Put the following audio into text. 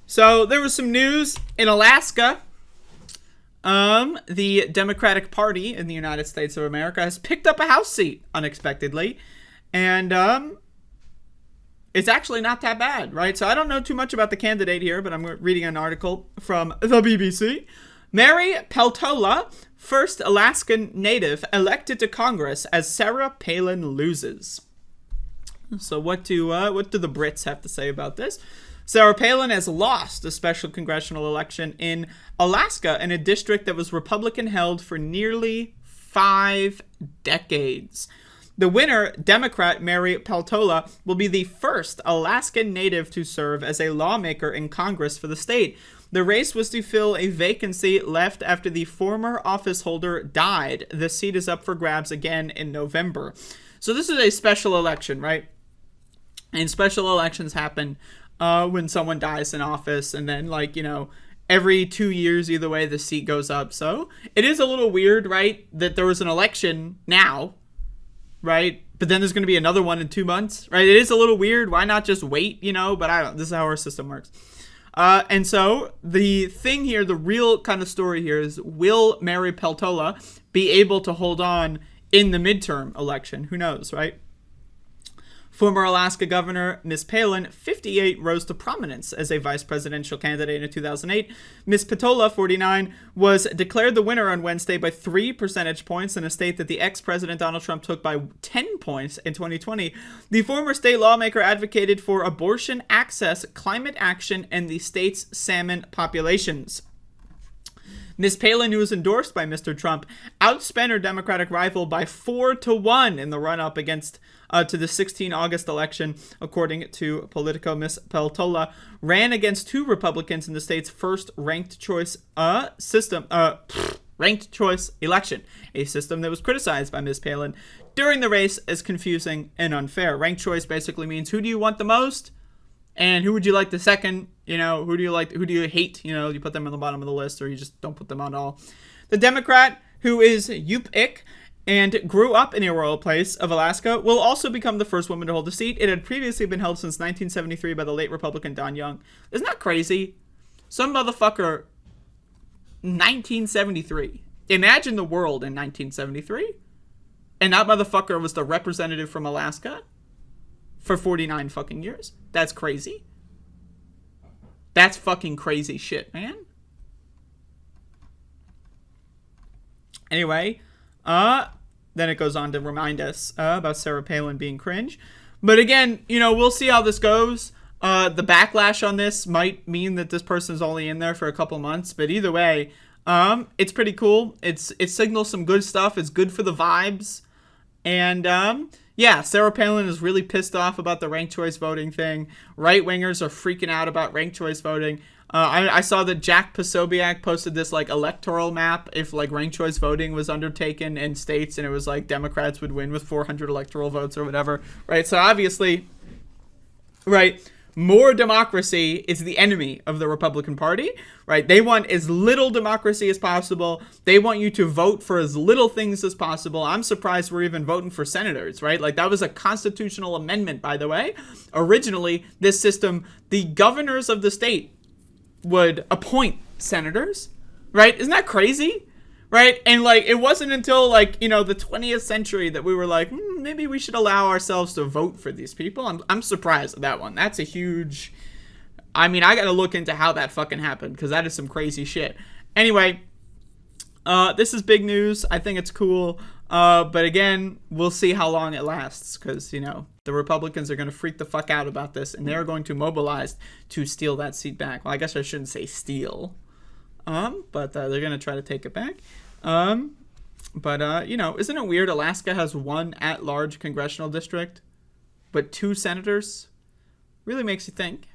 So there was some news in Alaska. The Democratic Party in the United States of America has picked up a House seat unexpectedly. And it's actually not that bad, right? So I don't know too much about the candidate here, but I'm reading an article from the BBC. Mary Peltola, first Alaskan native elected to Congress as Sarah Palin loses. So what do the Brits have to say about this? Sarah Palin has lost a special congressional election in Alaska in a district that was Republican held for nearly 5 decades. The winner, Democrat Mary Peltola, will be the first Alaskan native to serve as a lawmaker in Congress for the state. The race was to fill a vacancy left after the former office holder died. The seat is up for grabs again in November. So this is a special election, right? And special elections happen when someone dies in office, and then, like, you know, every 2 years, either way, the seat goes up. So it is a little weird, right, that there was an election now, right? But then there's going to be another one in 2 months, right? It is a little weird. Why not just wait, you know? But I don't. This is how our system works. And so the thing here, the real kind of story here is, will Mary Peltola be able to hold on in the midterm election? Who knows, right? Former Alaska Governor Miss Palin, 58, rose to prominence as a vice presidential candidate in 2008. Miss Peltola, 49, was declared the winner on Wednesday by 3 percentage points in a state that the ex-president Donald Trump took by 10 points in 2020. The former state lawmaker advocated for abortion access, climate action, and the state's salmon populations. Miss Palin, who was endorsed by Mr. Trump, outspent her Democratic rival by 4-1 in the run-up against to the 16 August election, according to Politico. Miss Peltola ran against 2 Republicans in the state's first ranked choice ranked choice election, a system that was criticized by Miss Palin during the race as confusing and unfair. Ranked choice basically means, who do you want the most, and who would you like the second? You know, who do you hate? You know, you put them on the bottom of the list, or you just don't put them on at all. The Democrat, who is Yupik and grew up in a rural place of Alaska, will also become the first woman to hold the seat. It had previously been held since 1973 by the late Republican Don Young. Isn't that crazy? Some motherfucker, 1973. Imagine the world in 1973. And that motherfucker was the representative from Alaska for 49 fucking years. That's crazy. That's fucking crazy shit, man. Anyway, then it goes on to remind us about Sarah Palin being cringe. But again, you know, we'll see how this goes. The backlash on this might mean that this person's only in there for a couple months. But either way, it's pretty cool. It signals some good stuff. It's good for the vibes. And yeah, Sarah Palin is really pissed off about the ranked choice voting thing. Right-wingers are freaking out about ranked choice voting. I saw that Jack Posobiec posted this, like, electoral map if, like, ranked choice voting was undertaken in states, and it was like Democrats would win with 400 electoral votes or whatever, right? So obviously, right, more democracy is the enemy of the Republican Party, right? They want as little democracy as possible. They want you to vote for as little things as possible. I'm surprised we're even voting for senators, right? Like, that was a constitutional amendment, by the way. Originally, this system, the governors of the state would appoint senators, right? Isn't that crazy? Right? And, like, it wasn't until, like, you know, the 20th century that we were like, maybe we should allow ourselves to vote for these people. I'm surprised at that one. That's a huge, I mean, I gotta look into how that fucking happened, because that is some crazy shit. Anyway, this is big news. I think it's cool. But again, we'll see how long it lasts, because, you know, the Republicans are going to freak the fuck out about this, and they're going to mobilize to steal that seat back. Well, I guess I shouldn't say steal. But they're going to try to take it back. You know, isn't it weird? Alaska has 1 at-large congressional district, but 2 senators? Really makes you think.